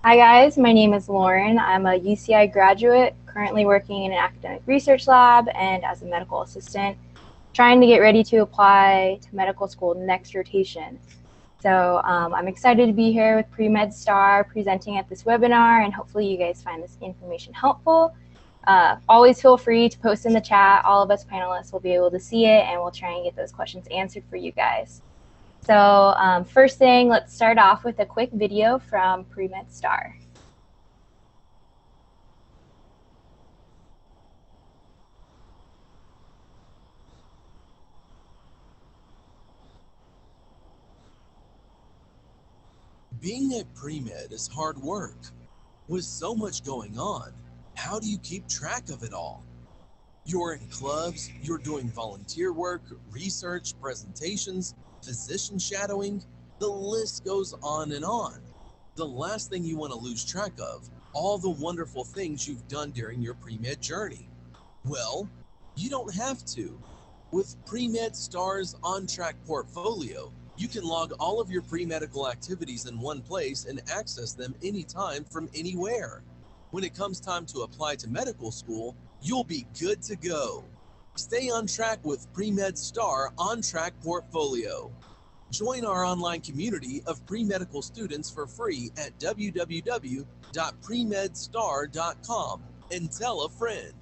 Hi guys, my name is Lauren. I'm a UCI graduate, currently working in an academic research lab and as a medical assistant, trying to get ready to apply to medical school next rotation. So I'm excited to be here with PreMedStar presenting at this webinar, and hopefully you guys find this information helpful. Always feel free to post in the chat. All of us panelists will be able to see it, and we'll try and get those questions answered for you guys. So first thing, let's start off with a quick video from PreMedStar. Being a pre-med is hard work. With so much going on, how do you keep track of it all? You're in clubs, you're doing volunteer work, research, presentations, physician shadowing, the list goes on and on. The last thing you want to lose track of, all the wonderful things you've done during your pre-med journey. Well, you don't have to. With PreMedStar's on-track portfolio, you can log all of your pre-medical activities in one place and access them anytime from anywhere. When it comes time to apply to medical school, you'll be good to go. Stay on track with PreMedStar on-track portfolio. Join our online community of pre-medical students for free at www.premedstar.com and tell a friend.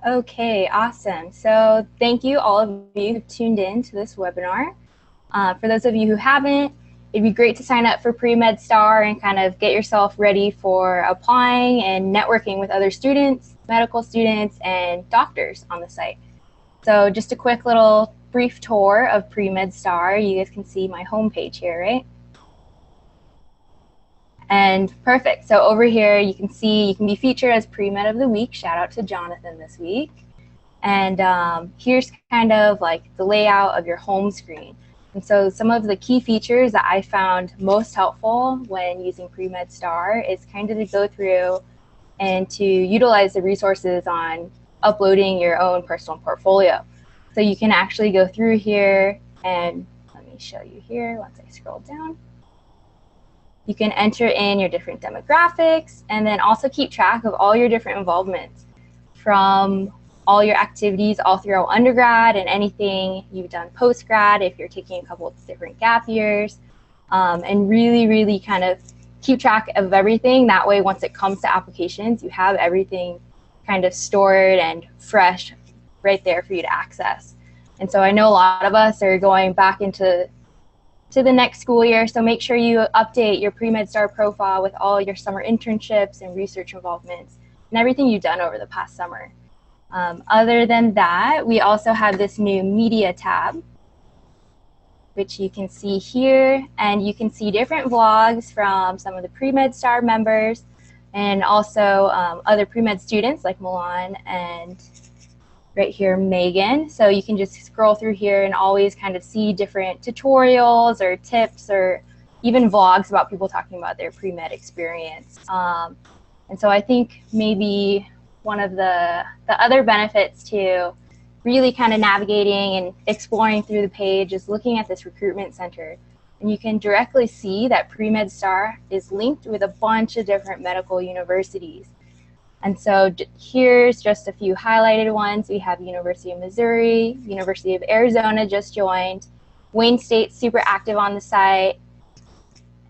Okay, awesome. So thank you all of you who tuned in to this webinar. For those of you who haven't, it'd be great to sign up for PreMedStar and kind of get yourself ready for applying and networking with other students, medical students, and doctors on the site. So just a quick little brief tour of PreMedStar. You guys can see my homepage here, right? And perfect. So over here, you can see you can be featured as Pre-Med of the Week. Shout out to Jonathan this week. And here's kind of like the layout of your home screen. And so some of the key features that I found most helpful when using PreMedStar is kind of to go through and to utilize the resources on uploading your own personal portfolio. So you can actually go through here, and let me show you here once I scroll down. You can enter in your different demographics and then also keep track of all your different involvements from all your activities all throughout undergrad and anything you've done post-grad if you're taking a couple of different gap years, and really kind of keep track of everything. That way, once it comes to applications, you have everything kind of stored and fresh right there for you to access. And so I know a lot of us are going back into the next school year, so make sure you update your PreMedStar profile with all your summer internships and research involvements and everything you've done over the past summer. Other than that, we also have this new media tab, which you can see here, and you can see different vlogs from some of the PreMedStar members and also other Premed students like Milan and right here, Megan. So you can just scroll through here and always kind of see different tutorials or tips or even vlogs about people talking about their pre-med experience. And so I think maybe one of the other benefits to really kind of navigating and exploring through the page is looking at this recruitment center. And you can directly see that PreMedStar is linked with a bunch of different medical universities. And so here's just a few highlighted ones. We have University of Missouri, University of Arizona just joined, Wayne State's super active on the site,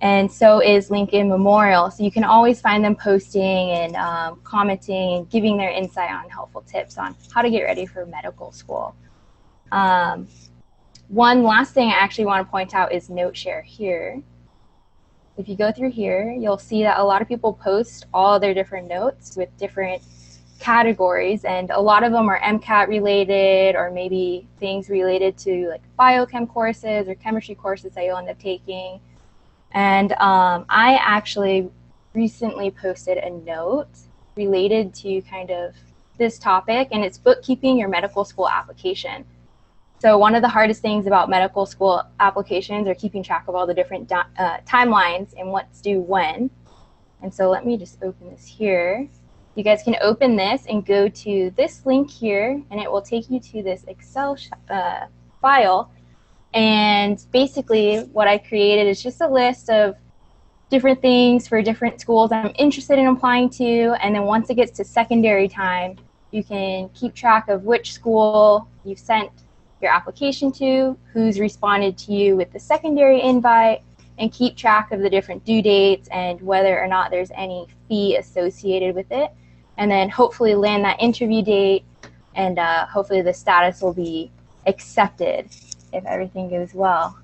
and so is Lincoln Memorial. So you can always find them posting and commenting and giving their insight on helpful tips on how to get ready for medical school. One last thing I actually want to point out is NoteShare here. If you go through here, you'll see that a lot of people post all their different notes with different categories, and a lot of them are MCAT related or maybe things related to like biochem courses or chemistry courses that you'll end up taking. And I actually recently posted a note related to kind of this topic, and it's bookkeeping your medical school application. So one of the hardest things about medical school applications are keeping track of all the different timelines and what's due when. And so let me just open this here. you guys can open this and go to this link here, and it will take you to this Excel file. And basically what I created is just a list of different things for different schools I'm interested in applying to, and then once it gets to secondary time, you can keep track of which school you've sent your application to, who's responded to you with the secondary invite, and keep track of the different due dates and whether or not there's any fee associated with it. And then hopefully land that interview date, and hopefully the status will be accepted if everything goes well.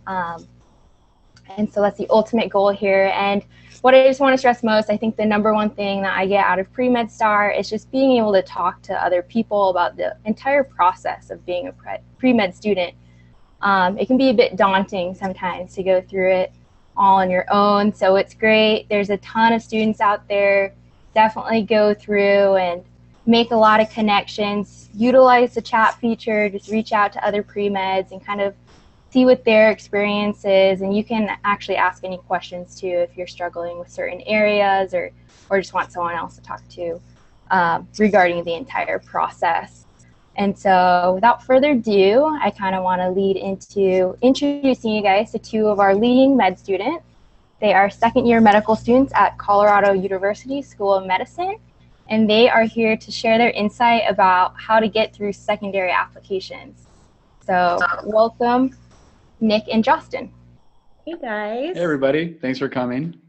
And so that's the ultimate goal here. And what I just want to stress most, I think the #1 thing that I get out of PreMedStar is just being able to talk to other people about the entire process of being a pre-med student. It can be a bit daunting sometimes to go through it all on your own, so it's great. There's a ton of students out there. Definitely go through and make a lot of connections. Utilize the chat feature, just reach out to other pre-meds and kind of see what their experience is, and you can actually ask any questions too if you're struggling with certain areas or just want someone else to talk to regarding the entire process. And so without further ado, I kind of want to lead into introducing you guys to 2 of our leading med students. They are second-year medical students at Colorado University School of Medicine, and they are here to share their insight about how to get through secondary applications. So welcome, Nick and Josten. Hey guys. Hey everybody, thanks for coming.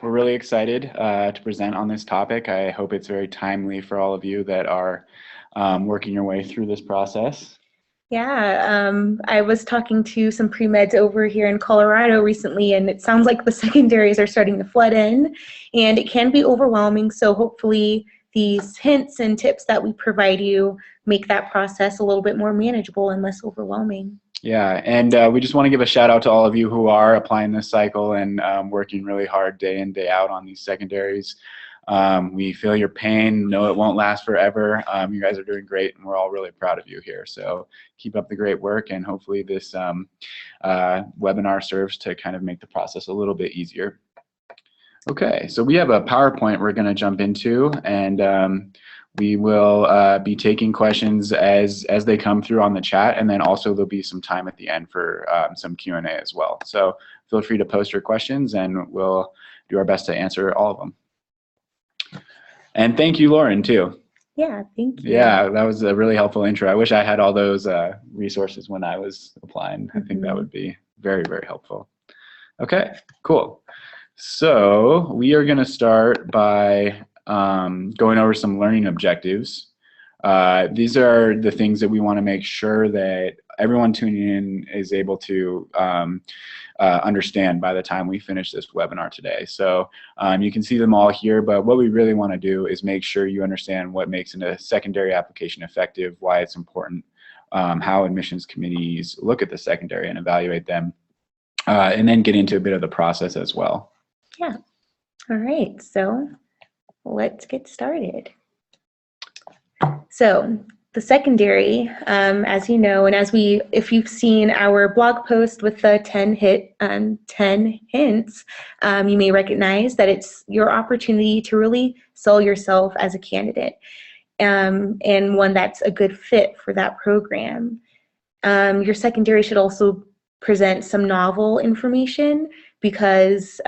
We're really excited to present on this topic. I hope it's very timely for all of you that are working your way through this process. Yeah, I was talking to some pre-meds over here in Colorado recently, and it sounds like the secondaries are starting to flood in, and it can be overwhelming, so hopefully these hints and tips that we provide you make that process a little bit more manageable and less overwhelming. Yeah, and we just want to give a shout out to all of you who are applying this cycle and working really hard day in, day out on these secondaries. We feel your pain, know it won't last forever. You guys are doing great, and we're all really proud of you here. So keep up the great work, and hopefully this webinar serves to kind of make the process a little bit easier. Okay, so we have a PowerPoint we're going to jump into, and we will be taking questions as they come through on the chat, and then also there'll be some time at the end for some Q&A as well. So feel free to post your questions, and we'll do our best to answer all of them. And thank you, Lauren, too. Yeah, thank you. Yeah, that was a really helpful intro. I wish I had all those resources when I was applying. I think that would be very, very helpful. Okay, cool. So we are going to start by going over some learning objectives. These are the things that we want to make sure that everyone tuning in is able to understand by the time we finish this webinar today. So you can see them all here, but what we really want to do is make sure you understand what makes a secondary application effective, why it's important, how admissions committees look at the secondary and evaluate them, and then get into a bit of the process as well. Yeah. All right, so let's get started. So the secondary, as you know, and if you've seen our blog post with the 10 hints, you may recognize that it's your opportunity to really sell yourself as a candidate, and one that's a good fit for that program. Your secondary should also present some novel information because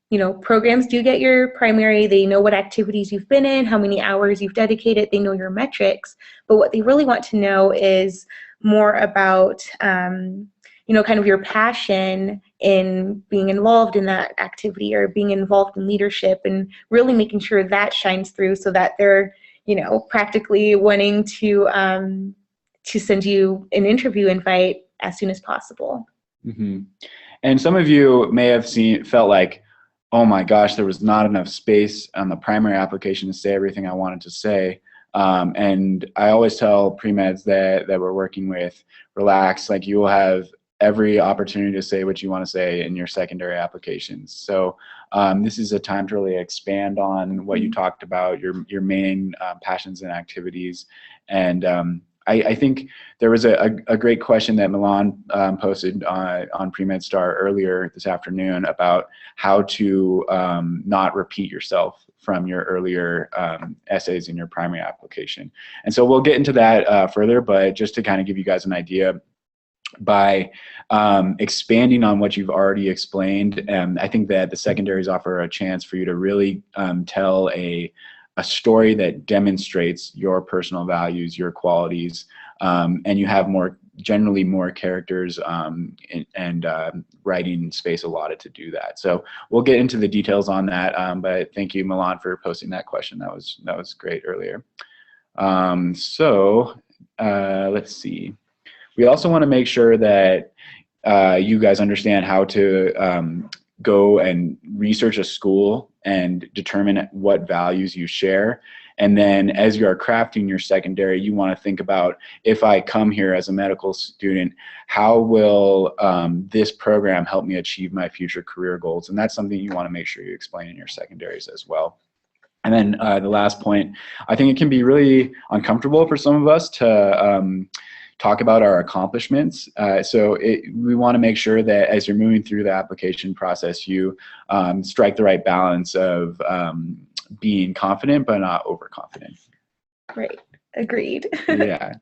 you know, programs do get your primary, they know what activities you've been in, how many hours you've dedicated, they know your metrics, but what they really want to know is more about, you know, kind of your passion in being involved in that activity or being involved in leadership, and really making sure that shines through so that they're, you know, practically wanting to send you an interview invite as soon as possible. Mm-hmm. And some of you may have felt like, oh my gosh, there was not enough space on the primary application to say everything I wanted to say. And I always tell pre-meds that we're working with, relax, like you will have every opportunity to say what you want to say in your secondary applications. So this is a time to really expand on what you talked about, your main passions and activities. And I think there was a great question that Milan posted on PreMedStar earlier this afternoon about how to not repeat yourself from your earlier essays in your primary application. And so we'll get into that further, but just to kind of give you guys an idea, by expanding on what you've already explained, I think that the secondaries offer a chance for you to really tell a story that demonstrates your personal values, your qualities, and you have generally more characters and writing space allotted to do that. So we'll get into the details on that, but thank you, Milan, for posting that question. That was great earlier. Let's see. We also want to make sure that you guys understand how to go and research a school and determine what values you share. And then as you are crafting your secondary, you want to think about, if I come here as a medical student, how will this program help me achieve my future career goals? And that's something you want to make sure you explain in your secondaries as well. And then the last point, I think it can be really uncomfortable for some of us to talk about our accomplishments. We want to make sure that as you're moving through the application process, you strike the right balance of being confident but not overconfident. Right. Agreed. Yeah.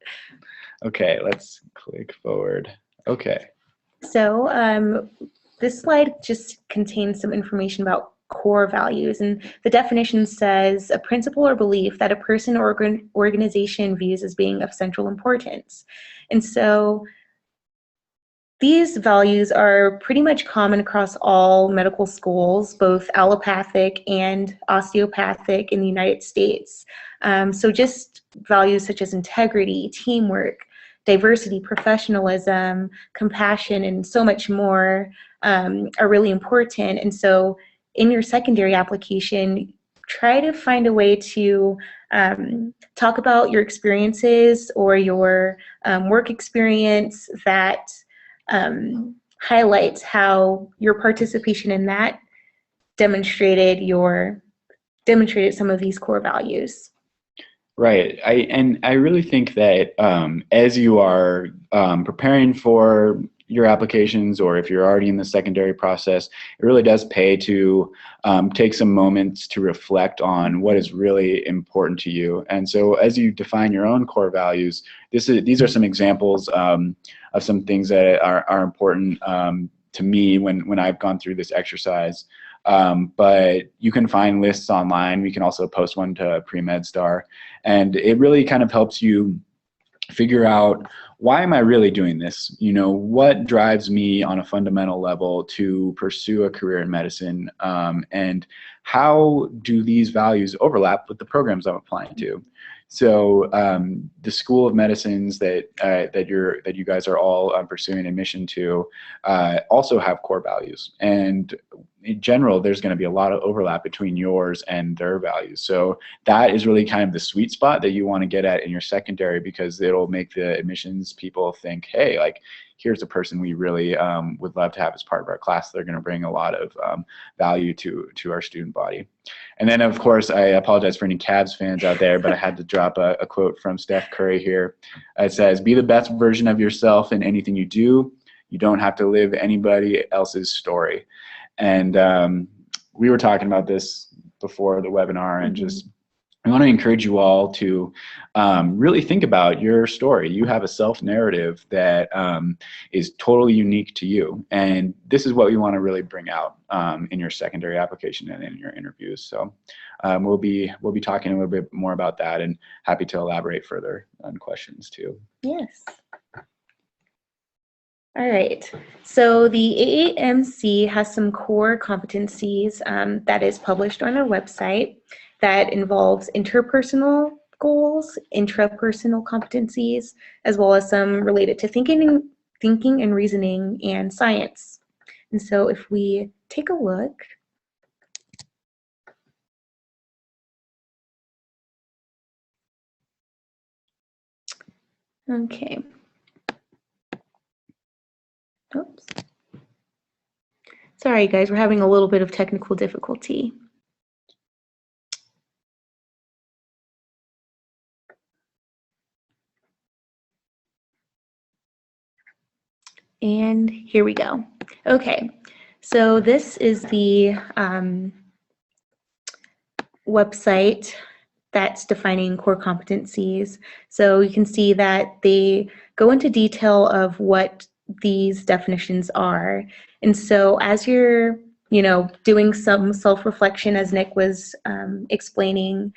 Okay, let's click forward. Okay. So this slide just contains some information about core values, and the definition says a principle or belief that a person or organization views as being of central importance. And so these values are pretty much common across all medical schools, both allopathic and osteopathic in the United States. So just values such as integrity, teamwork, diversity, professionalism, compassion, and so much more are really important. And so in your secondary application, try to find a way to talk about your experiences or your work experience that highlights how your participation in that demonstrated some of these core values. Right. I really think that as you are preparing for your applications, or if you're already in the secondary process, it really does pay to take some moments to reflect on what is really important to you. And so as you define your own core values, these are some examples of some things that are important to me when I've gone through this exercise. But you can find lists online. We can also post one to PreMedStar, and it really kind of helps you figure out, why am I really doing this? You know, what drives me on a fundamental level to pursue a career in medicine, and how do these values overlap with the programs I'm applying to? So the School of Medicines that you guys are all pursuing admission to also have core values, and in general, there's going to be a lot of overlap between yours and their values. So that is really kind of the sweet spot that you want to get at in your secondary, because it'll make the admissions people think, hey, like, here's a person we really would love to have as part of our class. They're going to bring a lot of value to our student body. And then, of course, I apologize for any Cavs fans out there, but I had to drop a quote from Steph Curry here. It says, be the best version of yourself in anything you do. You don't have to live anybody else's story. And we were talking about this before the webinar, and just I want to encourage you all to really think about your story. You have a self-narrative that is totally unique to you, and this is what we want to really bring out in your secondary application and in your interviews. So we'll be talking a little bit more about that, and happy to elaborate further on questions too. Yes. All right, so the AAMC has some core competencies that is published on our website that involves interpersonal goals, intrapersonal competencies, as well as some related to thinking and reasoning and science. And so if we take a look, okay. Oops. Sorry, guys, we're having a little bit of technical difficulty. And here we go. Okay, so this is the website that's defining core competencies. So you can see that they go into detail of what these definitions are. And so as you're, doing some self-reflection, as Nick was explaining,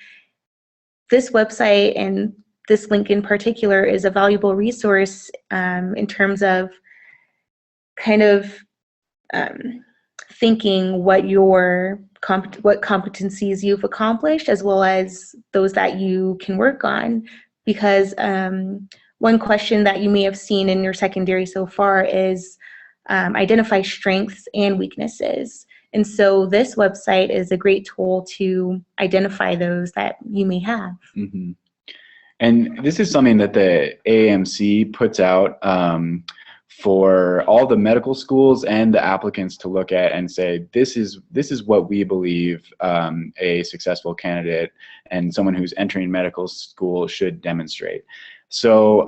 this website and this link in particular is a valuable resource in terms of kind of thinking what competencies you've accomplished, as well as those that you can work on. Because one question that you may have seen in your secondary so far is identify strengths and weaknesses. And so this website is a great tool to identify those that you may have. Mm-hmm. And this is something that the AAMC puts out for all the medical schools and the applicants to look at and say, this is what we believe a successful candidate and someone who's entering medical school should demonstrate. So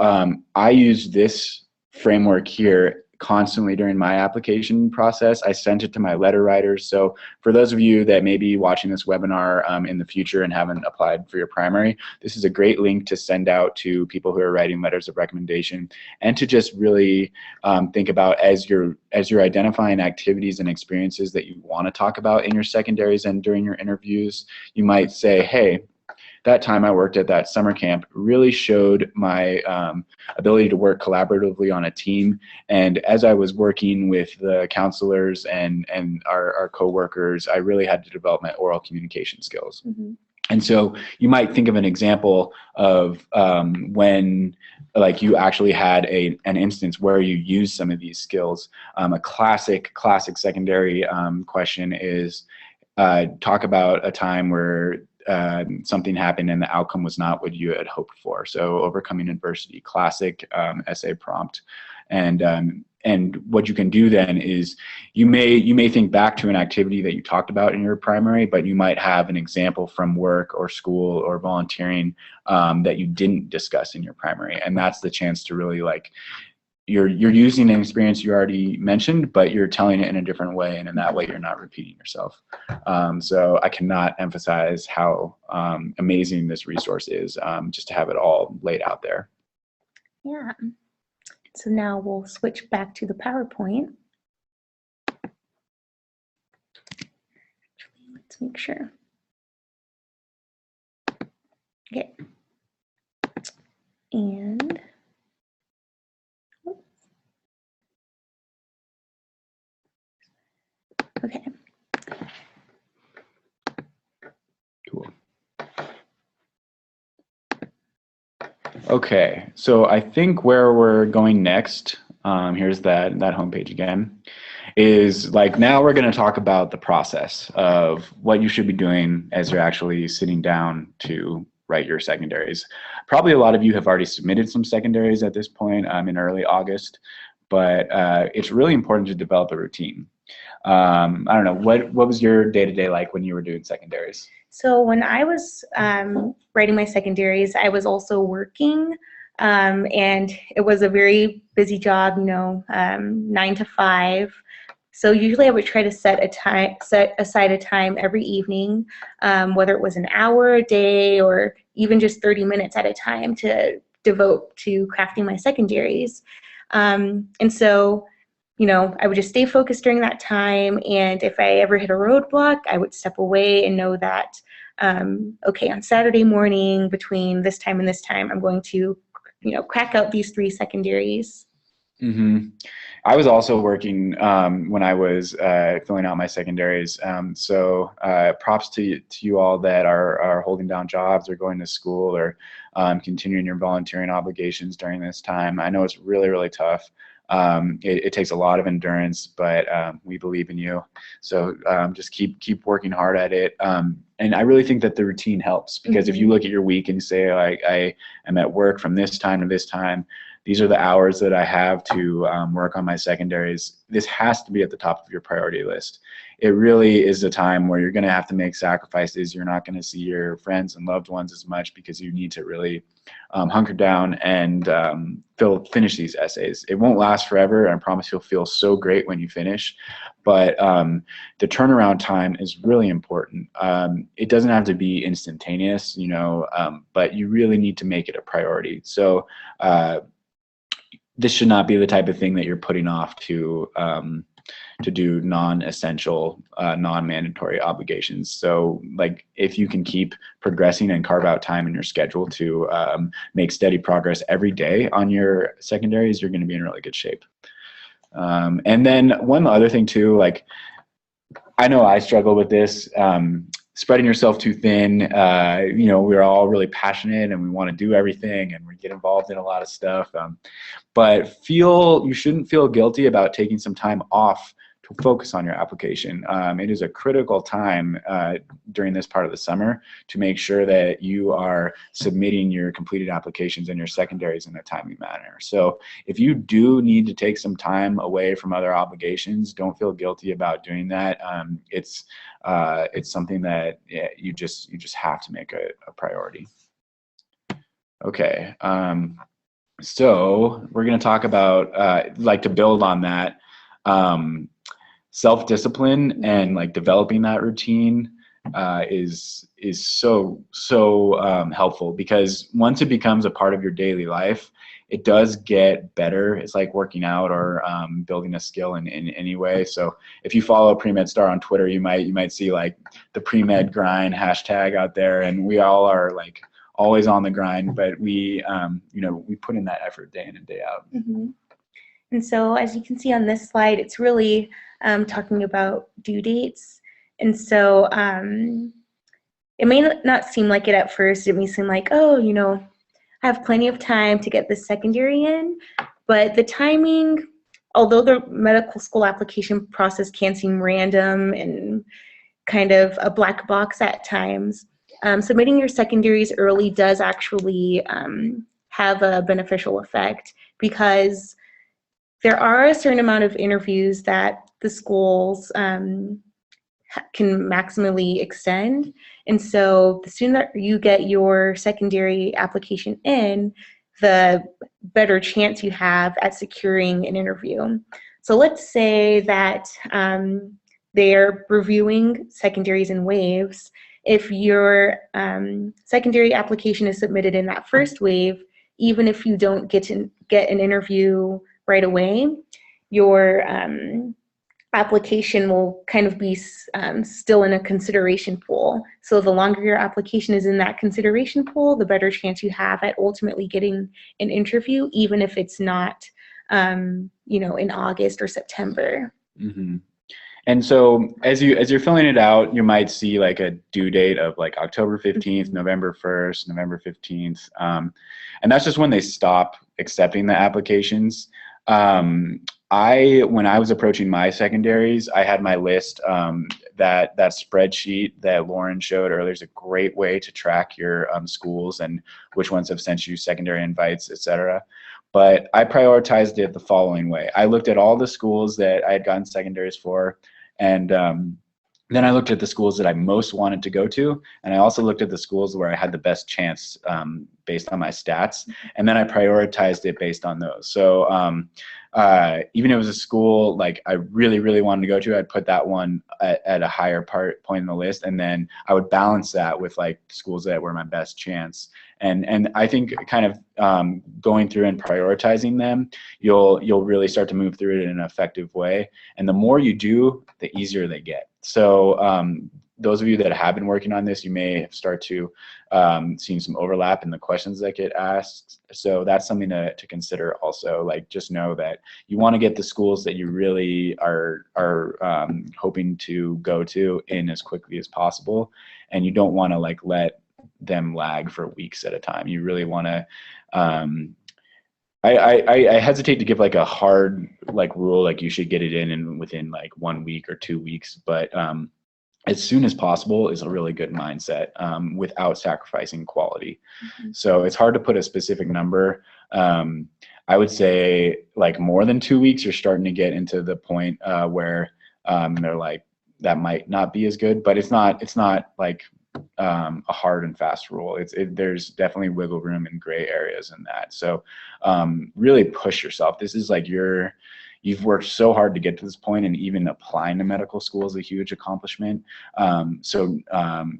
I use this framework here constantly during my application process. I sent it to my letter writers. So for those of you that may be watching this webinar in the future and haven't applied for your primary, this is a great link to send out to people who are writing letters of recommendation, and to just really think about as you're identifying activities and experiences that you want to talk about in your secondaries and during your interviews. You might say, hey, that time I worked at that summer camp really showed my ability to work collaboratively on a team. And as I was working with the counselors and our coworkers, I really had to develop my oral communication skills. Mm-hmm. And so you might think of an example of when you actually had an instance where you used some of these skills. A classic secondary question is talk about a time where something happened and the outcome was not what you had hoped for. So overcoming adversity, classic essay prompt. And what you can do then is you may think back to an activity that you talked about in your primary, but you might have an example from work or school or volunteering that you didn't discuss in your primary. And that's the chance to really you're using an experience you already mentioned, but you're telling it in a different way, and in that way you're not repeating yourself. So I cannot emphasize how amazing this resource is, just to have it all laid out there. Yeah. So now we'll switch back to the PowerPoint. Let's make sure. Okay. And okay. Cool. Okay, so I think where we're going next, here's that homepage again, is now we're going to talk about the process of what you should be doing as you're actually sitting down to write your secondaries. Probably a lot of you have already submitted some secondaries at this point in early August, but it's really important to develop a routine. I don't know, what was your day-to-day like when you were doing secondaries? So when I was writing my secondaries, I was also working, and it was a very busy job, 9 to 5. So usually I would try to set aside a time every evening, whether it was an hour a day or even just 30 minutes at a time to devote to crafting my secondaries. And so I would just stay focused during that time, and if I ever hit a roadblock, I would step away and know that, okay, on Saturday morning between this time and this time, I'm going to, crack out these 3 secondaries. Mm-hmm. I was also working when I was filling out my secondaries. So props to you all that are holding down jobs or going to school or continuing your volunteering obligations during this time. I know it's really, really tough. It takes a lot of endurance, but we believe in you. So just keep working hard at it. And I really think that the routine helps, because if you look at your week and you say, I am at work from this time to this time, these are the hours that I have to work on my secondaries. This has to be at the top of your priority list. It really is a time where you're going to have to make sacrifices. You're not going to see your friends and loved ones as much because you need to really hunker down and finish these essays. It won't last forever. I promise you'll feel so great when you finish, but the turnaround time is really important. It doesn't have to be instantaneous, you know, but you really need to make it a priority. So this should not be the type of thing that you're putting off to do non-essential, non-mandatory obligations. So like if you can keep progressing and carve out time in your schedule to make steady progress every day on your secondaries, you're going to be in really good shape. And then one other thing too, like I know I struggle with this, spreading yourself too thin. You know, we're all really passionate and we want to do everything and we get involved in a lot of stuff. But you shouldn't feel guilty about taking some time off to focus on your application. It is a critical time during this part of the summer to make sure that you are submitting your completed applications and your secondaries in a timely manner. So if you do need to take some time away from other obligations, don't feel guilty about doing that. It's something that you just have to make a priority. Okay, so we're going to talk about like to build on that. Self-discipline and like developing that routine is so helpful, because once it becomes a part of your daily life, it does get better. It's like working out or building a skill in any way. So if you follow PreMedStar on Twitter, you might see like the pre-med grind hashtag out there, and we all are like always on the grind, but we you know, we put in that effort day in and day out. Mm-hmm. And so as you can see on this slide, it's really talking about due dates. And so it may not seem like it at first. It may seem like, oh, you know, I have plenty of time to get this secondary in. But the timing, although the medical school application process can seem random and kind of a black box at times, submitting your secondaries early does actually have a beneficial effect, because there are a certain amount of interviews that the schools can maximally extend. And so the sooner you get your secondary application in, the better chance you have at securing an interview. So let's say that they're reviewing secondaries in waves. If your secondary application is submitted in that first wave, even if you don't get an interview right away, your application will kind of be still in a consideration pool. So the longer your application is in that consideration pool, the better chance you have at ultimately getting an interview, even if it's not, you know, in August or September. Mm-hmm. And so as you're filling it out, you might see like a due date of like October 15th, mm-hmm. November 1st, November 15th. And that's just when they stop accepting the applications. When I was approaching my secondaries, I had my list, that spreadsheet that Lauren showed earlier is a great way to track your schools and which ones have sent you secondary invites, etc. But I prioritized it the following way. I looked at all the schools that I had gotten secondaries for, and then I looked at the schools that I most wanted to go to, and I also looked at the schools where I had the best chance based on my stats, and then I prioritized it based on those. So even if it was a school like I really wanted to go to, I'd put that one at a higher point in the list, and then I would balance that with like schools that were my best chance. And I think kind of going through and prioritizing them, you'll really start to move through it in an effective way. And the more you do, the easier they get. So those of you that have been working on this, you may start to seeing some overlap in the questions that get asked. So that's something to consider also. Like, just know that you want to get the schools that you really are hoping to go to in as quickly as possible, and you don't want to like let them lag for weeks at a time. You really want to I hesitate to give like a hard like rule like you should get it in within like 1 week or 2 weeks, but as soon as possible is a really good mindset without sacrificing quality. Mm-hmm. So it's hard to put a specific number. I would say like more than 2 weeks, you're starting to get into the point where they're like, that might not be as good, but it's not like a hard and fast rule. There's definitely wiggle room and gray areas in that. So really push yourself. This is like you've worked so hard to get to this point, and even applying to medical school is a huge accomplishment. So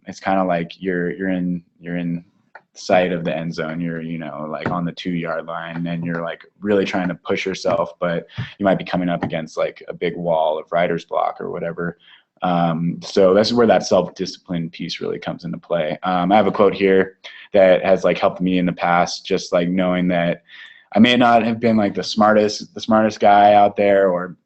it's kind of like you're in sight of the end zone. You're, like on the 2-yard line, and you're like really trying to push yourself, but you might be coming up against like a big wall of writer's block or whatever. So that's where that self-discipline piece really comes into play. I have a quote here that has like helped me in the past, just like knowing that I may not have been like the smartest guy out there, or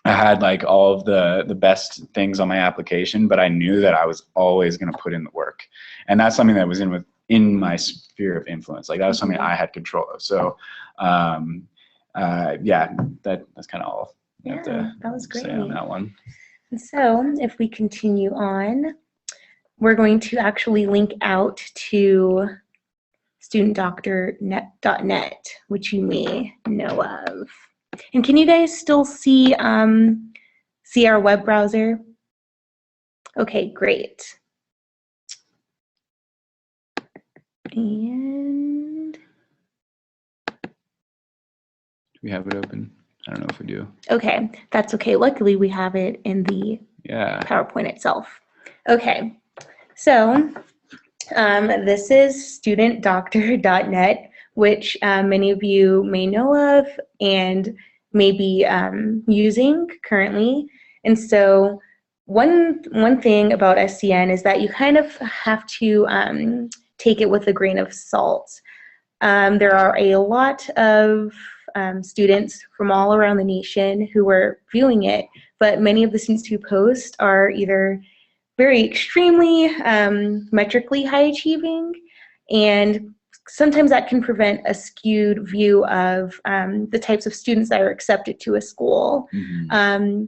I had like all of the best things on my application, but I knew that I was always going to put in the work. And that's something that was in my sphere of influence. Like that was something I had control of. So yeah, that's kind of all I have to that was great. say on that one. And so if we continue on, we're going to actually link out to DoctorNet, which you may know of. And can you guys still see our web browser? Okay, great. And Do we have it open? I don't know if we do. okay, that's okay. Luckily, we have it in the PowerPoint itself. Okay, so this is studentdoctor.net, which many of you may know of and may be using currently. And so one thing about SCN is that you kind of have to take it with a grain of salt. There are a lot of students from all around the nation who are viewing it, but many of the students who post are either very extremely metrically high achieving, and sometimes that can prevent a skewed view of the types of students that are accepted to a school. Mm-hmm.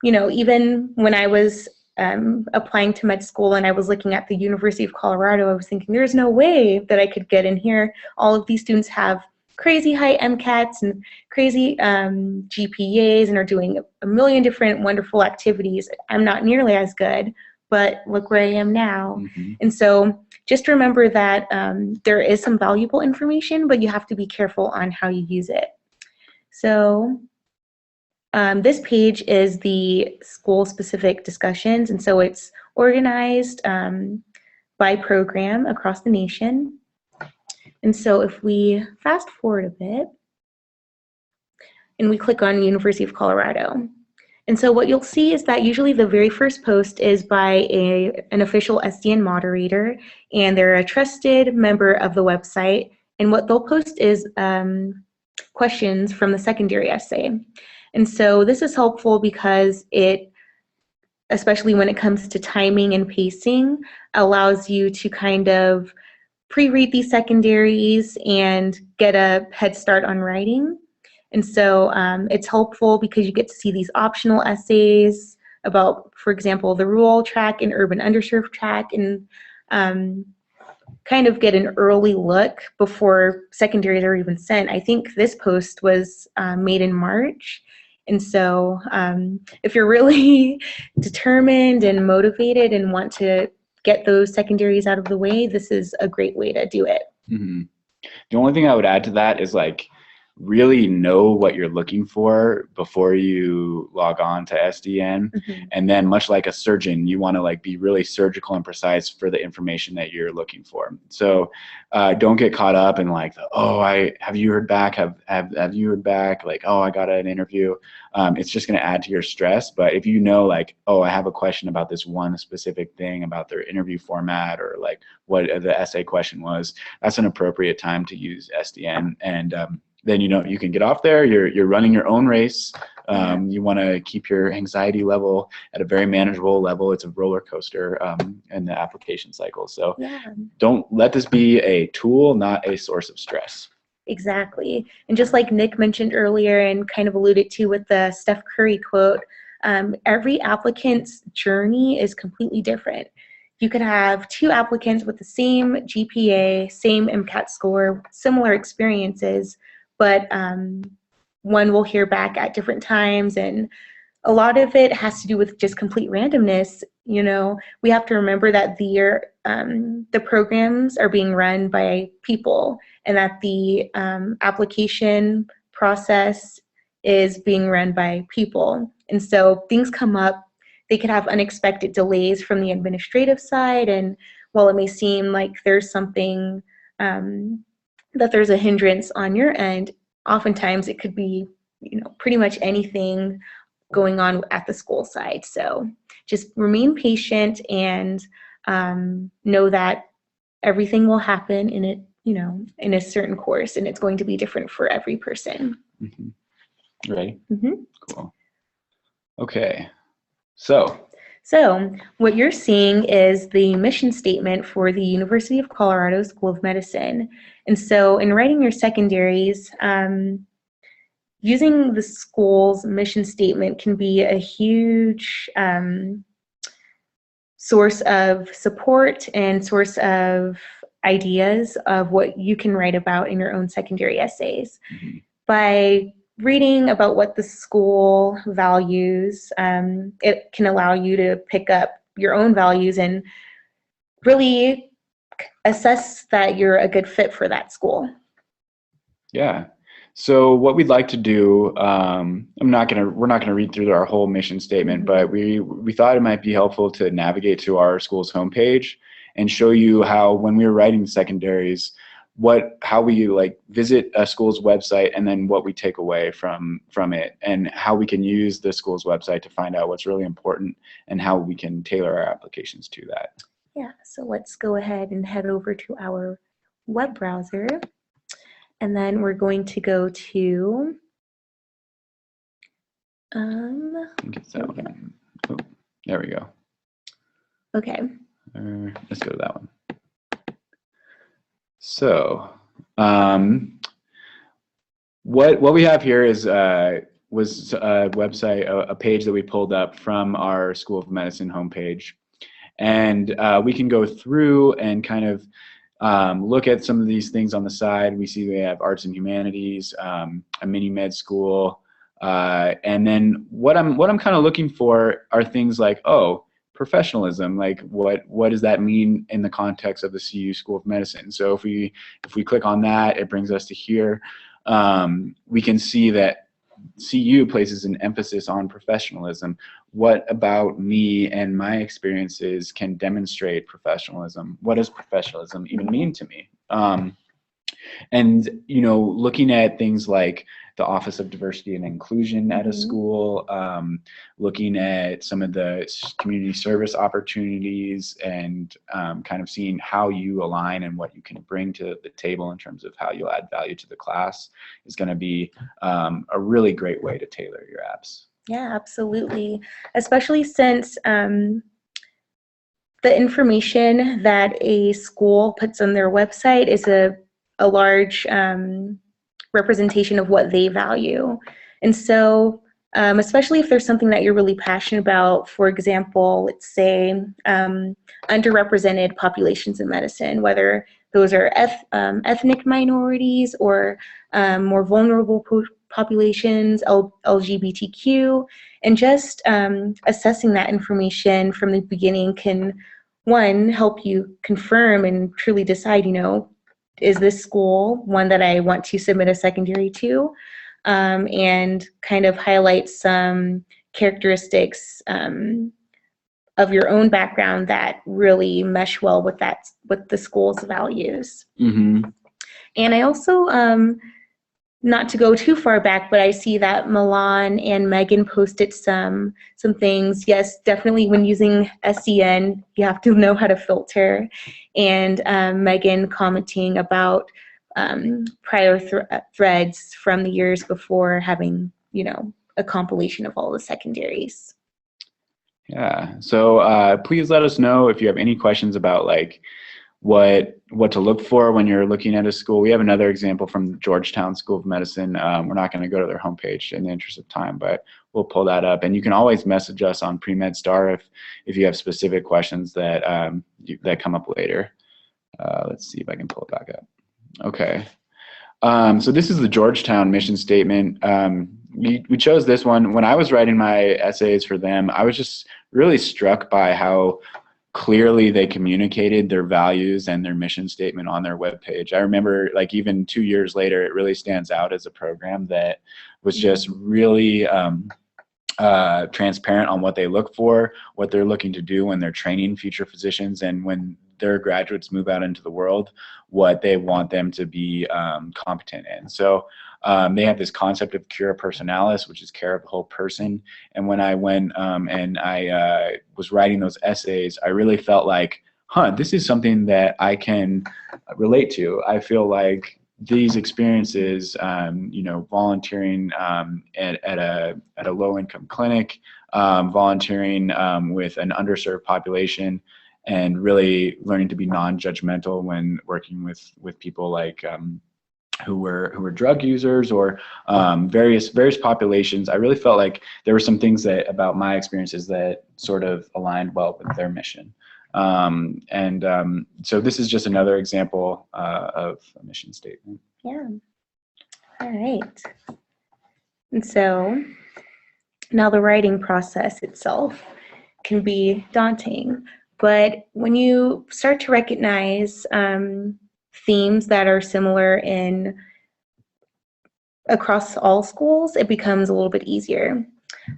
Even when I was applying to med school and I was looking at the University of Colorado, I was thinking there's no way that I could get in here. All of these students have crazy high MCATs and crazy GPAs and are doing a million different wonderful activities. I'm not nearly as good, but look where I am now. Mm-hmm. And so just remember that there is some valuable information, but you have to be careful on how you use it. So this page is the school-specific discussions, and so it's organized by program across the nation. And so if we fast forward a bit and we click on University of Colorado, and so what you'll see is that usually the very first post is by an official SDN moderator, and they're a trusted member of the website, and what they'll post is questions from the secondary essay. And so this is helpful because it, especially when it comes to timing and pacing, allows you to kind of pre-read these secondaries and get a head start on writing. And so it's helpful because you get to see these optional essays about, for example, the rural track and urban underserved track, and kind of get an early look before secondaries are even sent. I think this post was made in March. And so if you're really determined and motivated and want to get those secondaries out of the way, this is a great way to do it. Mm-hmm. The only thing I would add to that is like really know what you're looking for before you log on to SDN. Mm-hmm. And then much like a surgeon, you want to like be really surgical and precise for the information that you're looking for. So don't get caught up in like, have you heard back? Have you heard back? Like, I got an interview. It's just going to add to your stress. But if you know like, I have a question about this one specific thing about their interview format, or like what the essay question was, that's an appropriate time to use SDN. And then you can get off there. You're running your own race. You want to keep your anxiety level at a very manageable level. It's a roller coaster in the application cycle. So don't let this be a tool, not a source of stress. Exactly. And just like Nick mentioned earlier and kind of alluded to with the Steph Curry quote, every applicant's journey is completely different. You could have 2 applicants with the same GPA, same MCAT score, similar experiences, but one will hear back at different times, and a lot of it has to do with just complete randomness. You know, we have to remember that the programs are being run by people, and that the application process is being run by people. And so things come up. They could have unexpected delays from the administrative side, and while it may seem like there's something, that there's a hindrance on your end, oftentimes it could be, you know, pretty much anything going on at the school side. So just remain patient and know that everything will happen in it, you know, in a certain course, and it's going to be different for every person. Mm-hmm. Ready? Mm-hmm. Cool. Okay. So what you're seeing is the mission statement for the University of Colorado School of Medicine. And so in writing your secondaries, using the school's mission statement can be a huge source of support and source of ideas of what you can write about in your own secondary essays. Mm-hmm. By reading about what the school values, it can allow you to pick up your own values and really assess that you're a good fit for that school. Yeah. So what we'd like to do, we're not gonna read through our whole mission statement, but we thought it might be helpful to navigate to our school's homepage and show you how, when we were writing the secondaries, how we like visit a school's website and then what we take away from it, and how we can use the school's website to find out what's really important and how we can tailor our applications to that. Yeah, so let's go ahead and head over to our web browser, and then we're going to go to I think it's that one. Oh, there we go. Okay. Let's go to that one. So what we have here is was a website, a page that we pulled up from our School of Medicine homepage, and we can go through and kind of look at some of these things on the side. We see we have arts and humanities, a mini med school, and then what I'm kind of looking for are things like, oh, professionalism, like what does that mean in the context of the CU School of Medicine? So if we click on that, it brings us to here. We can see that CU places an emphasis on professionalism. What about me and my experiences can demonstrate professionalism? What does professionalism even mean to me? And, you know, looking at things like the Office of Diversity and Inclusion at a school, looking at some of the community service opportunities, and kind of seeing how you align and what you can bring to the table in terms of how you'll add value to the class is going to be a really great way to tailor your apps. Yeah, absolutely. Especially since the information that a school puts on their website is a large representation of what they value. And so especially if there's something that you're really passionate about, for example, let's say underrepresented populations in medicine, whether those are ethnic minorities or more vulnerable populations, LGBTQ, and just assessing that information from the beginning can, one, help you confirm and truly decide, you know, is this school one that I want to submit a secondary to, and kind of highlight some characteristics of your own background that really mesh well with the school's values. Mm-hmm. And I also, not to go too far back, but I see that Milan and Megan posted some things. Yes, definitely when using SEN, you have to know how to filter. And Megan commenting about prior threads from the years before, having, you know, a compilation of all the secondaries. Yeah, so please let us know if you have any questions about like what to look for when you're looking at a school. We have another example from Georgetown School of Medicine. We're not going to go to their homepage in the interest of time, but we'll pull that up. And you can always message us on PreMedStar if you have specific questions that that come up later. Let's see if I can pull it back up. Okay. So this is the Georgetown mission statement. We chose this one. When I was writing my essays for them, I was just really struck by how clearly they communicated their values and their mission statement on their webpage. I remember, like, even 2 years later, it really stands out as a program that was just really transparent on what they look for, what they're looking to do when they're training future physicians, and when their graduates move out into the world, what they want them to be competent in. So they have this concept of cura personalis, which is care of the whole person. And when I went and I was writing those essays, I really felt like, this is something that I can relate to. I feel like these experiences, volunteering at a low-income clinic, volunteering with an underserved population, and really learning to be non-judgmental when working with people like who were drug users or various populations. I really felt like there were some things that about my experiences that sort of aligned well with their mission. So this is just another example of a mission statement. Yeah. All right. And so now the writing process itself can be daunting, but when you start to recognize themes that are similar across all schools, it becomes a little bit easier.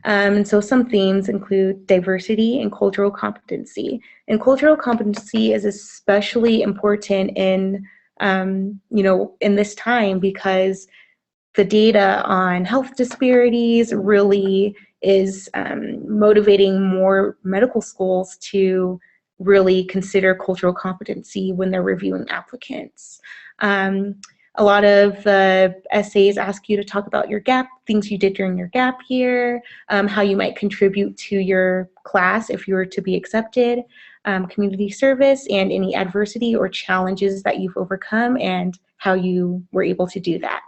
And so some themes include diversity and cultural competency. And cultural competency is especially important in this time, because the data on health disparities really is motivating more medical schools to really consider cultural competency when they're reviewing applicants. A lot of essays ask you to talk about your things you did during your gap year, how you might contribute to your class if you were to be accepted, community service, and any adversity or challenges that you've overcome and how you were able to do that.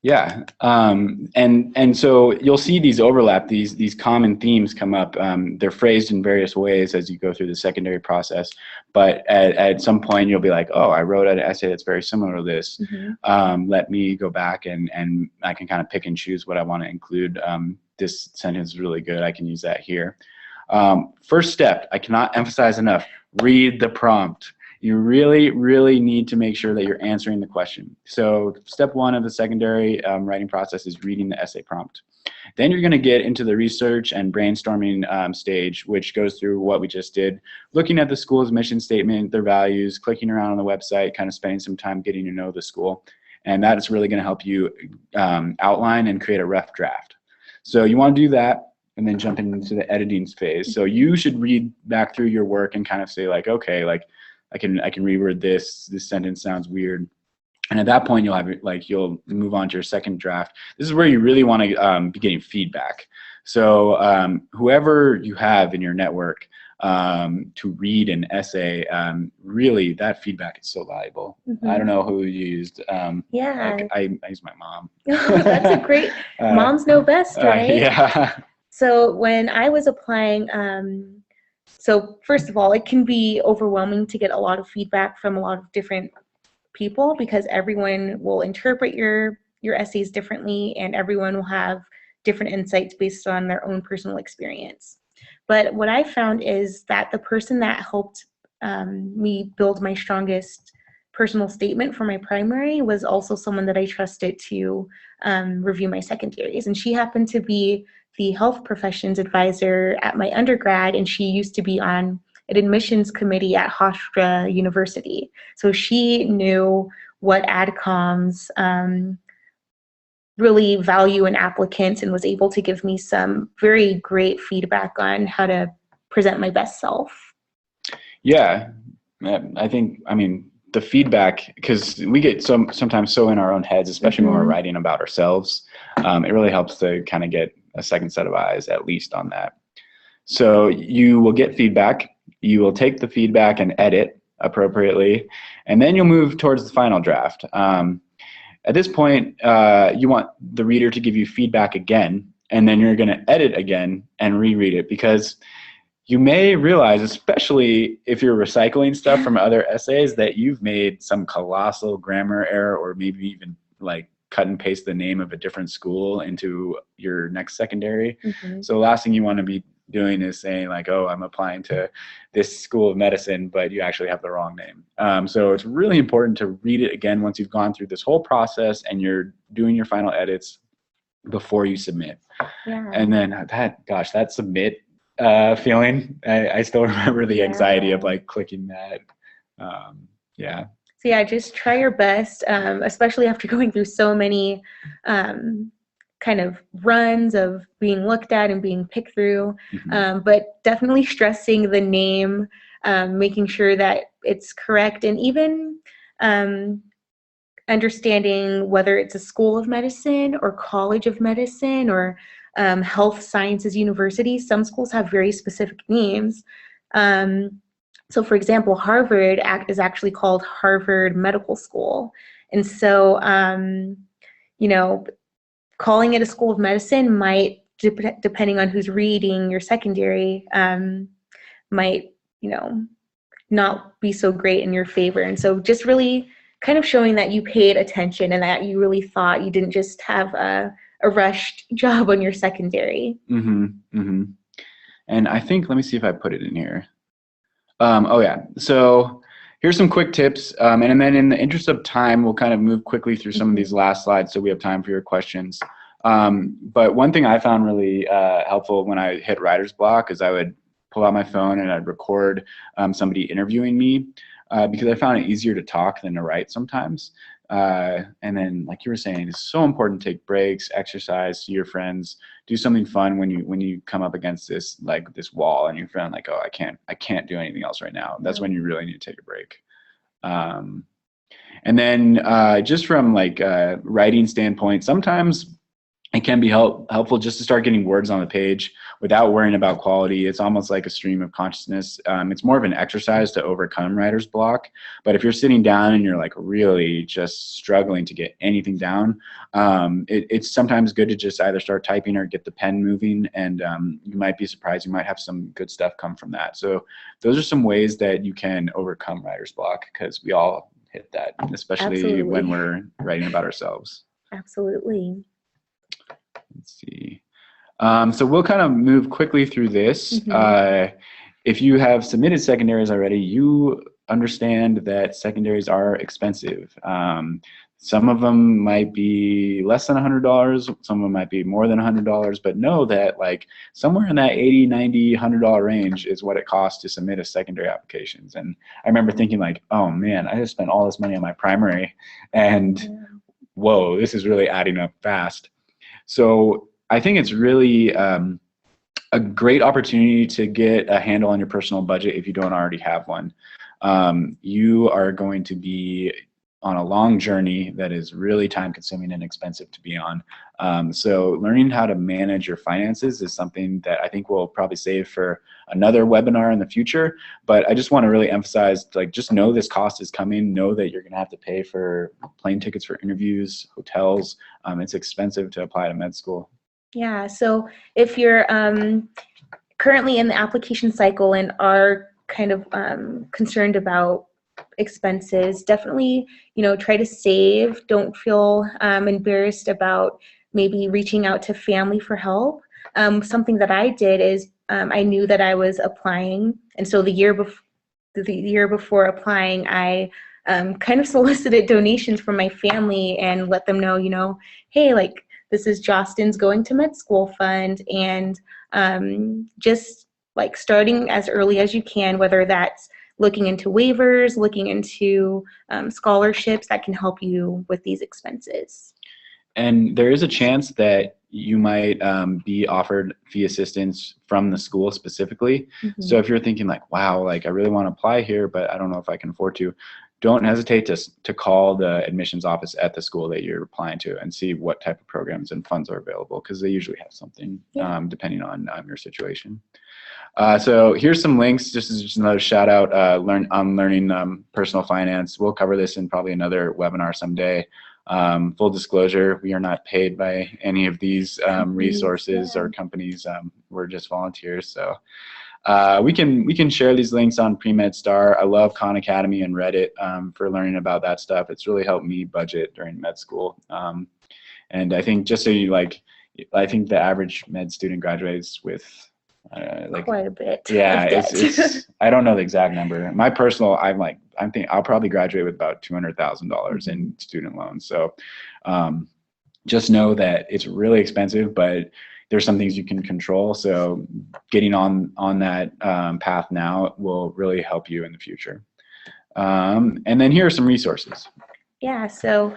Yeah, and so you'll see these overlap, these common themes come up. They're phrased in various ways as you go through the secondary process, but at some point you'll be like, oh, I wrote an essay that's very similar to this. Mm-hmm. Let me go back and I can kind of pick and choose what I want to include. This sentence is really good. I can use that here. First step, I cannot emphasize enough, read the prompt. You really, really need to make sure that you're answering the question. So step one of the secondary writing process is reading the essay prompt. Then you're going to get into the research and brainstorming stage, which goes through what we just did, looking at the school's mission statement, their values, clicking around on the website, kind of spending some time getting to know the school. And that is really going to help you outline and create a rough draft. So you want to do that and then jump into the editing phase. So you should read back through your work and kind of say, like, okay, like, I can reword this sentence sounds weird. And at that point, you'll move on to your second draft. This is where you really want to be getting feedback. So whoever you have in your network to read an essay, really that feedback is so valuable. Mm-hmm. I don't know who you used. Yeah. I used my mom. That's a great, moms know best, right? Yeah. So when I was applying, so first of all, it can be overwhelming to get a lot of feedback from a lot of different people, because everyone will interpret your essays differently and everyone will have different insights based on their own personal experience. But what I found is that the person that helped me build my strongest personal statement for my primary was also someone that I trusted to review my secondaries. And she happened to be the health professions advisor at my undergrad, and she used to be on an admissions committee at Hofstra University. So she knew what AdComs really value in applicants and was able to give me some very great feedback on how to present my best self. Yeah, I mean, the feedback, because we get sometimes so in our own heads, especially when we're writing about ourselves, it really helps to kind of get a second set of eyes at least on that. So you will get feedback, you will take the feedback and edit appropriately, and then you'll move towards the final draft. At this point, you want the reader to give you feedback again, and then you're going to edit again and reread it, because you may realize, especially if you're recycling stuff from other essays, that you've made some colossal grammar error, or maybe even like cut and paste the name of a different school into your next secondary. So the last thing you want to be doing is saying like, oh, I'm applying to this school of medicine, but you actually have the wrong name. So it's really important to read it again once you've gone through this whole process and you're doing your final edits before you submit. And then that submit feeling, I still remember the anxiety of like clicking that. So yeah, just try your best, especially after going through so many kind of runs of being looked at and being picked through, but definitely stressing the name, making sure that it's correct, and even understanding whether it's a school of medicine or college of medicine or health sciences university. Some schools have very specific names. So for example, Harvard is actually called Harvard Medical School. And so, you know, calling it a school of medicine might, depending on who's reading your secondary, might, you know, not be so great in your favor. And so just really kind of showing that you paid attention and that you really thought, you didn't just have a rushed job on your secondary. And I think, let me see if I put it in here. Oh yeah, so here's some quick tips, and then in the interest of time, we'll kind of move quickly through some of these last slides so we have time for your questions. But one thing I found really helpful when I hit writer's block is I would pull out my phone and I'd record somebody interviewing me, because I found it easier to talk than to write sometimes. And then, like you were saying, it's so important to take breaks, exercise, see your friends, do something fun when you come up against this wall and you're feeling like, oh, I can't do anything else right now. That's when you really need to take a break. And then just from like a writing standpoint, sometimes it can be helpful just to start getting words on the page without worrying about quality. It's almost like a stream of consciousness. It's more of an exercise to overcome writer's block. But if you're sitting down and you're like really just struggling to get anything down, it's sometimes good to just either start typing or get the pen moving, and you might be surprised. You might have some good stuff come from that. So those are some ways that you can overcome writer's block, because we all hit that, especially when we're writing about ourselves. Absolutely. Let's see. So we'll kind of move quickly through this. If you have submitted secondaries already, you understand that secondaries are expensive. Some of them might be less than $100, some of them might be more than $100, but know that like somewhere in that $80, $90, $100 range is what it costs to submit a secondary applications. And I remember thinking like, oh man, I just spent all this money on my primary, and whoa, this is really adding up fast. So I think it's really a great opportunity to get a handle on your personal budget if you don't already have one. You are going to be on a long journey that is really time consuming and expensive to be on. So learning how to manage your finances is something that I think we'll probably save for another webinar in the future. But I just want to really emphasize, like, just know this cost is coming. Know that you're going to have to pay for plane tickets for interviews, hotels. It's expensive to apply to med school. Yeah, so if you're currently in the application cycle and are kind of concerned about expenses, definitely, you know, try to save. Don't feel embarrassed about maybe reaching out to family for help. Something that I did is I knew that I was applying, and so the year before applying, I kind of solicited donations from my family and let them know, you know, hey, like, this is Josten's Going to Med School Fund, and just like starting as early as you can, whether that's looking into waivers, looking into scholarships that can help you with these expenses. And there is a chance that you might be offered fee assistance from the school specifically. So if you're thinking like, wow, like I really want to apply here, but I don't know if I can afford to, don't hesitate to call the admissions office at the school that you're applying to and see what type of programs and funds are available, because they usually have something depending on your situation. So here's some links. This is just another shout out on learning personal finance. We'll cover this in probably another webinar someday. Full disclosure, we are not paid by any of these resources or companies. We're just volunteers. So we can share these links on PreMedStar. I love Khan Academy and Reddit for learning about that stuff. It's really helped me budget during med school. And I think just so you I think the average med student graduates with quite a bit. Yeah, it's I don't know the exact number. My personal, I'm thinking I'll probably graduate with about $200,000 in student loans. So just know that it's really expensive, but there's some things you can control. So getting on that path now will really help you in the future. And then here are some resources. Yeah, so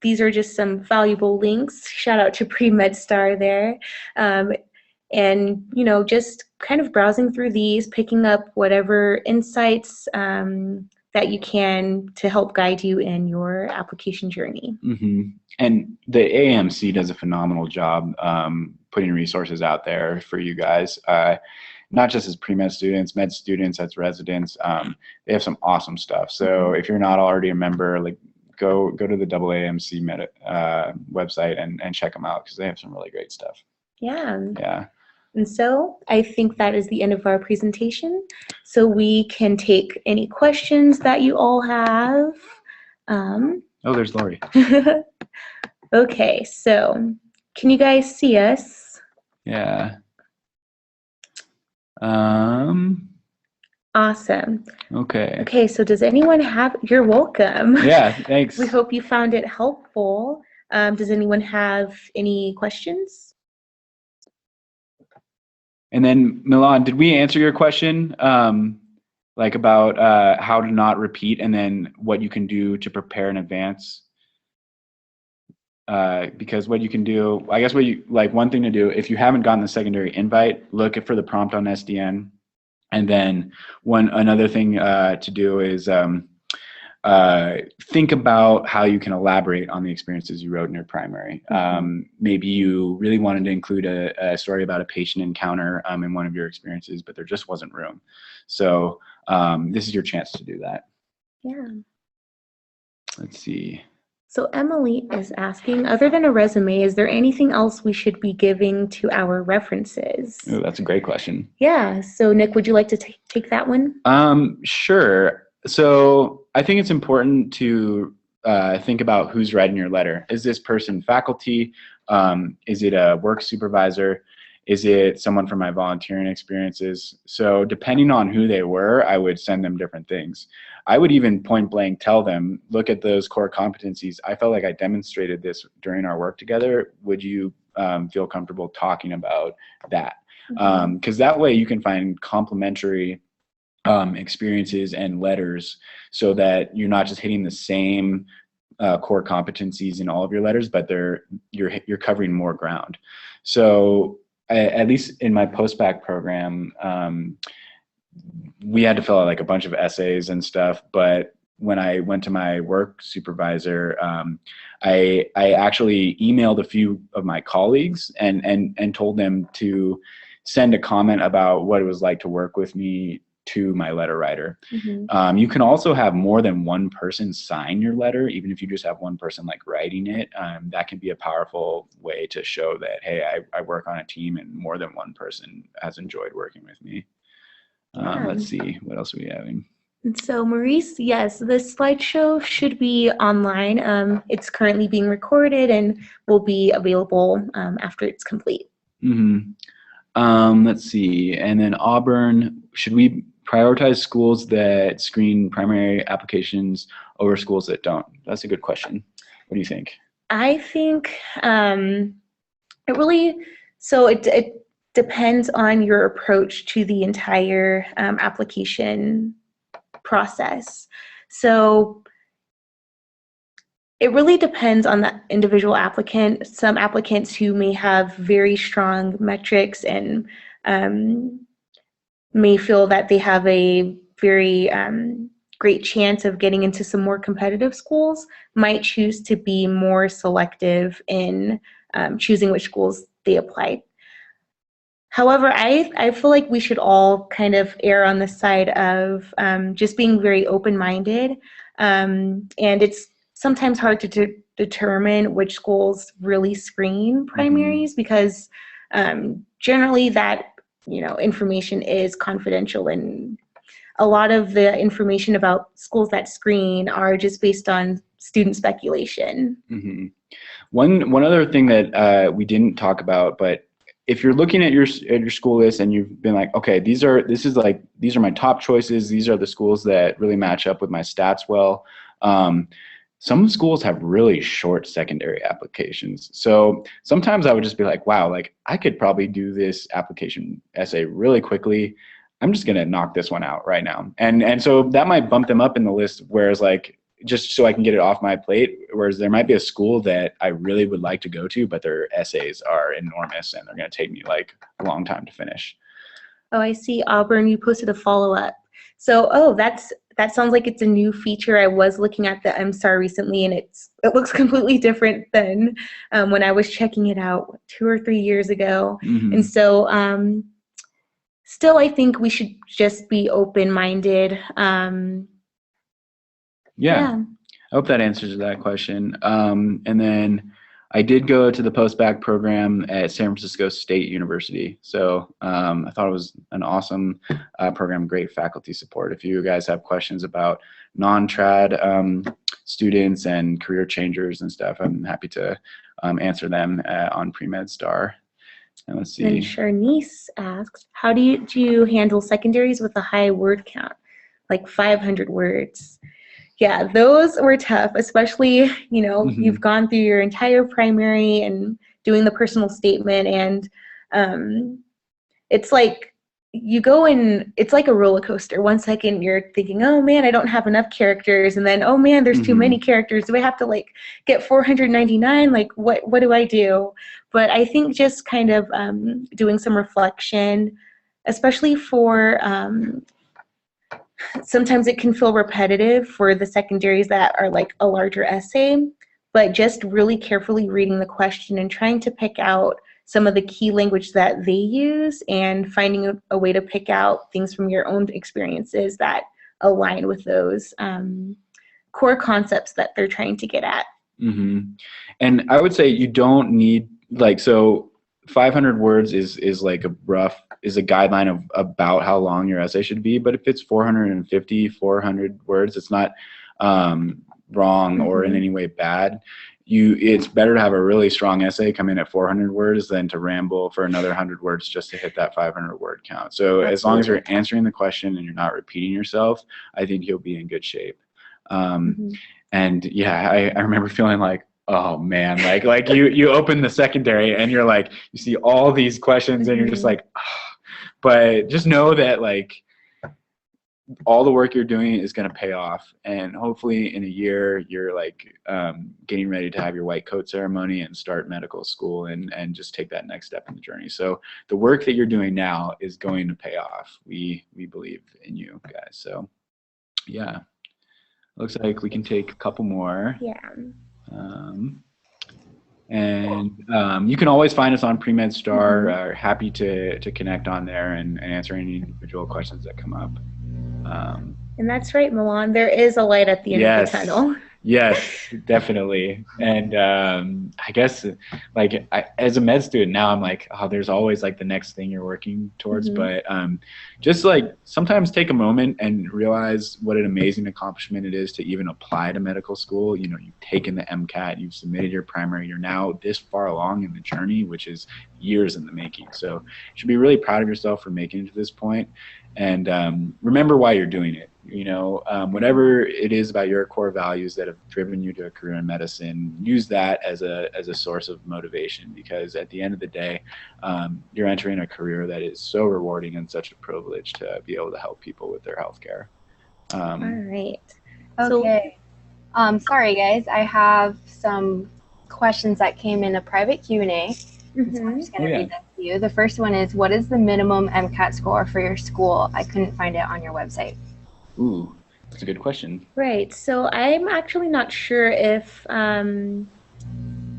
these are just some valuable links. Shout out to PreMedStar there. And, you know, just kind of browsing through these, picking up whatever insights that you can to help guide you in your application journey. And the AAMC does a phenomenal job putting resources out there for you guys. Not just as pre-med students, med students, as residents. They have some awesome stuff. So if you're not already a member, like go to the AAMC website and check them out, because they have some really great stuff. Yeah. And so I think that is the end of our presentation. So we can take any questions that you all have. Oh, there's Lori. Okay, so can you guys see us? Yeah. Awesome. Okay. Okay, so does anyone have, you're welcome. Yeah, thanks. We hope you found it helpful. Does anyone have any questions? And then Milan, did we answer your question? Like about how to not repeat, and then what you can do to prepare in advance? Because what you can do, I guess one thing to do, if you haven't gotten the secondary invite, look for the prompt on SDN. And then another thing to do is think about how you can elaborate on the experiences you wrote in your primary. Maybe you really wanted to include a story about a patient encounter in one of your experiences, but there just wasn't room. So this is your chance to do that. Yeah. Let's see. So Emily is asking, other than a resume, is there anything else we should be giving to our references? Oh, that's a great question. Yeah. So Nick, would you like to take that one? Sure. So I think it's important to think about who's writing your letter. Is this person faculty? Is it a work supervisor? Is it someone from my volunteering experiences? So depending on who they were, I would send them different things. I would even point blank tell them, look at those core competencies. I felt like I demonstrated this during our work together. Would you feel comfortable talking about that? Because that way you can find complementary experiences and letters, so that you're not just hitting the same core competencies in all of your letters, but you're covering more ground. So at least in my post-bac program, we had to fill out like a bunch of essays and stuff, but when I went to my work supervisor, I actually emailed a few of my colleagues and told them to send a comment about what it was like to work with me to my letter writer. You can also have more than one person sign your letter, even if you just have one person like writing it. That can be a powerful way to show that, hey, I work on a team and more than one person has enjoyed working with me. Let's see, what else are we having? And so Maurice, yes, this slideshow should be online. It's currently being recorded and will be available after it's complete. Let's see, and then Auburn, should we prioritize schools that screen primary applications over schools that don't? That's a good question. What do you think? I think it depends on your approach to the entire application process. So it really depends on the individual applicant. Some applicants who may have very strong metrics and may feel that they have a very great chance of getting into some more competitive schools might choose to be more selective in choosing which schools they apply. However, I feel like we should all kind of err on the side of just being very open-minded, and it's sometimes hard to determine which schools really screen primaries, because generally that information is confidential, and a lot of the information about schools that screen are just based on student speculation. Mm-hmm. One other thing that we didn't talk about, but if you're looking at your school list and you've been like, okay, these are my top choices, these are the schools that really match up with my stats well. Some schools have really short secondary applications. So sometimes I would just be like, wow, like I could probably do this application essay really quickly. I'm just gonna knock this one out right now. And so that might bump them up in the list, whereas like, just so I can get it off my plate, whereas there might be a school that I really would like to go to, but their essays are enormous and they're going to take me like a long time to finish. Oh, I see, Auburn, you posted a follow-up. So, that sounds like it's a new feature. I was looking at the MSTAR recently, and it looks completely different than when I was checking it out 2 or 3 years ago. Mm-hmm. And so, still, I think we should just be open-minded. Yeah, I hope that answers that question. And then I did go to the post-bac program at San Francisco State University. So I thought it was an awesome program, great faculty support. If you guys have questions about non-trad students and career changers and stuff, I'm happy to answer them on PreMedStar. And let's see. And Sharnice asks, how do you handle secondaries with a high word count, like 500 words? Yeah, those were tough, especially, Mm-hmm. You've gone through your entire primary and doing the personal statement, and it's like you go in, it's like a roller coaster. 1 second you're thinking, oh man, I don't have enough characters, and then, oh man, there's too many characters. Do I have to like get 499? Like what do I do? But I think just kind of doing some reflection, especially for sometimes it can feel repetitive for the secondaries that are like a larger essay, but just really carefully reading the question and trying to pick out some of the key language that they use, and finding a way to pick out things from your own experiences that align with those core concepts that they're trying to get at. Mm-hmm. And I would say you don't need, like, so 500 words is like a guideline of about how long your essay should be. But if it's 400 words, it's not wrong or in any way bad. It's better to have a really strong essay come in at 400 words than to ramble for another 100 words just to hit that 500 word count. So Absolutely. As long as you're answering the question and you're not repeating yourself, I think you'll be in good shape. And yeah, I remember feeling like, oh man, like you open the secondary and you're like, you see all these questions and you're just like, oh. But just know that like all the work you're doing is going to pay off, and hopefully in a year you're like getting ready to have your white coat ceremony and start medical school and just take that next step in the journey. So the work that you're doing now is going to pay off. We believe in you guys. So yeah, looks like we can take a couple more. Yeah. And you can always find us on PreMedStar. Happy to connect on there and answer any individual questions that come up. And that's right, Milan. There is a light at the end of the tunnel. Yes, definitely. And I guess like as a med student now, I'm like, oh, there's always like the next thing you're working towards. But just like sometimes take a moment and realize what an amazing accomplishment it is to even apply to medical school. You know, you've taken the MCAT, you've submitted your primary, you're now this far along in the journey, which is years in the making. So you should be really proud of yourself for making it to this point. And remember why you're doing it. You know, whatever it is about your core values that have driven you to a career in medicine, use that as a source of motivation, because at the end of the day, you're entering a career that is so rewarding and such a privilege to be able to help people with their healthcare. All right. Okay. Sorry, guys. I have some questions that came in a private Q&A. So I'm just going to read them to you. The first one is, what is the minimum MCAT score for your school? I couldn't find it on your website. Ooh, that's a good question. Right. So I'm actually not sure if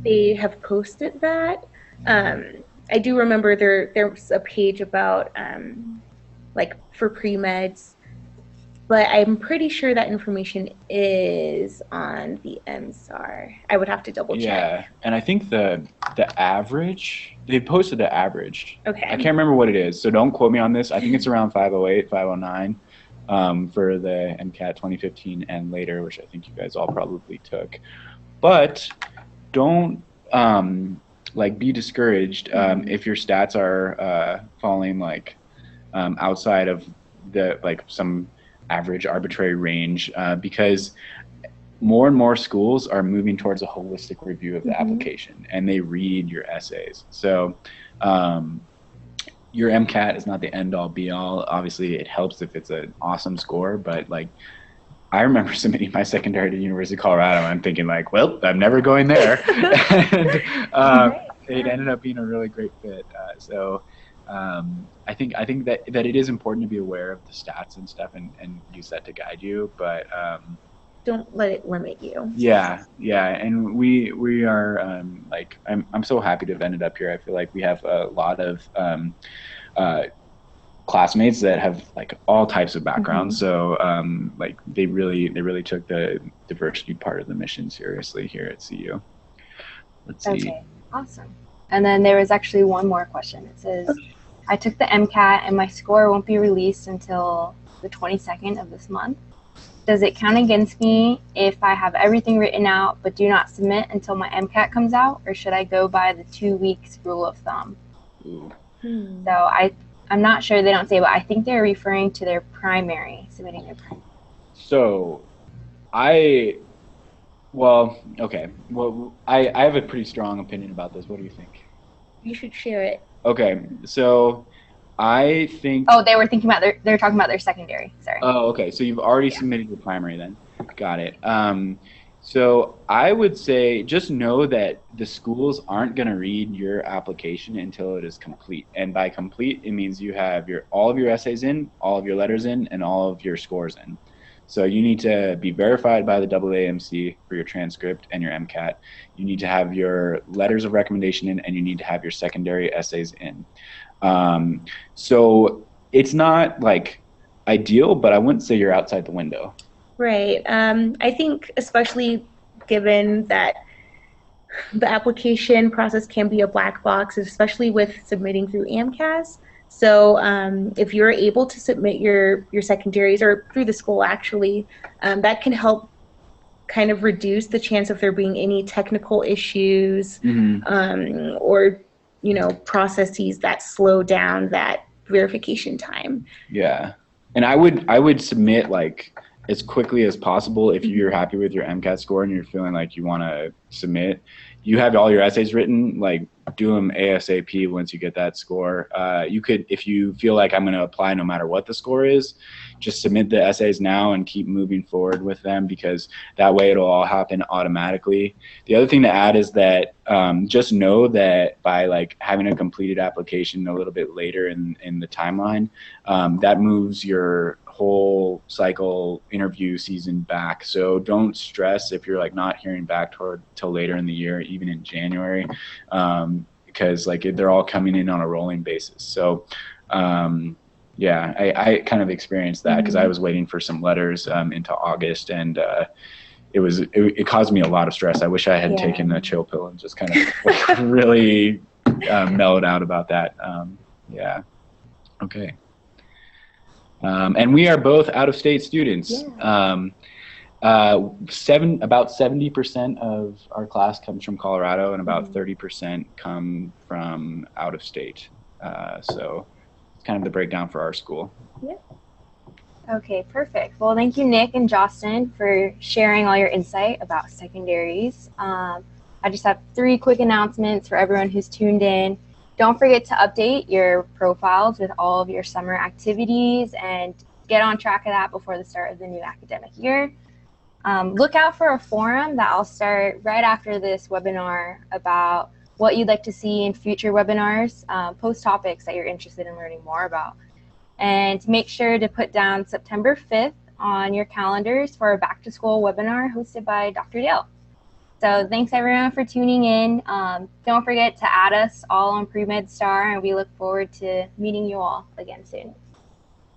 they have posted that. I do remember there's a page about like for pre-meds. but I'm pretty sure that information is on the MSAR. I would have to double check. Yeah, and I think the average, they posted the average. Okay. I can't remember what it is, so don't quote me on this. I think it's around 508, 509 for the MCAT 2015 and later, which I think you guys all probably took. But don't like be discouraged if your stats are falling like outside of the like some average arbitrary range, because more and more schools are moving towards a holistic review of the application, and they read your essays. So your MCAT is not the end all be all. Obviously it helps if it's an awesome score, but like I remember submitting my secondary to University of Colorado and thinking like, well, I'm never going there. And it ended up being a really great fit. So I think that it is important to be aware of the stats and stuff and use that to guide you, but don't let it limit you. Yeah, and we are like I'm so happy to have ended up here. I feel like we have a lot of classmates that have like all types of backgrounds. So like they really took the diversity part of the mission seriously here at CU. Let's see. Okay, awesome. And then there was actually one more question. It says, I took the MCAT and my score won't be released until the 22nd of this month. Does it count against me if I have everything written out but do not submit until my MCAT comes out, or should I go by the 2 weeks rule of thumb? Ooh. So I'm not sure, they don't say, but I think they're referring to their primary, submitting their primary. So I have a pretty strong opinion about this. What do you think? You should share it. Okay, so I think... Oh, they were thinking about they're talking about their secondary, sorry. Oh, okay, so you've already submitted your primary then. Got it. So I would say just know that the schools aren't going to read your application until it is complete. And by complete, it means you have all of your essays in, all of your letters in, and all of your scores in. So you need to be verified by the AAMC for your transcript and your MCAT. You need to have your letters of recommendation in, and you need to have your secondary essays in. So it's not like ideal, but I wouldn't say you're outside the window. Right. I think especially given that the application process can be a black box, especially with submitting through AMCAS. So if you're able to submit your secondaries or through the school actually, that can help kind of reduce the chance of there being any technical issues or processes that slow down that verification time. Yeah. And I would submit like as quickly as possible if you're happy with your MCAT score and you're feeling like you want to submit. You have all your essays written, like do them ASAP once you get that score. You could, if you feel like I'm going to apply no matter what the score is, just submit the essays now and keep moving forward with them, because that way it'll all happen automatically. The other thing to add is that just know that by like having a completed application a little bit later in the timeline, that moves your whole cycle interview season back. So don't stress if you're like not hearing back till later in the year, even in January, because like they're all coming in on a rolling basis. So yeah, I kind of experienced that because I was waiting for some letters into August, and it caused me a lot of stress. I wish I had taken a chill pill and just kind of like, really mellowed out about that. Yeah. Okay. And we are both out-of-state students. Yeah. About 70% of our class comes from Colorado, and about 30% come from out of state. So it's kind of the breakdown for our school. Yeah. Okay, perfect. Well, thank you, Nick and Josten, for sharing all your insight about secondaries. I just have 3 quick announcements for everyone who's tuned in. Don't forget to update your profiles with all of your summer activities and get on track of that before the start of the new academic year. Look out for a forum that I'll start right after this webinar about what you'd like to see in future webinars, post topics that you're interested in learning more about. And make sure to put down September 5th on your calendars for a back to school webinar hosted by Dr. Dale. So thanks everyone for tuning in. Don't forget to add us all on PreMedStar, and we look forward to meeting you all again soon.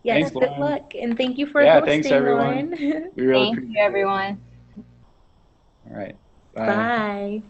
Yes, Thanks, good Lauren. luck. And thank you for Yeah, hosting, thanks, everyone. Lauren. We really Thank appreciate you, it. everyone. All right. Bye. Bye.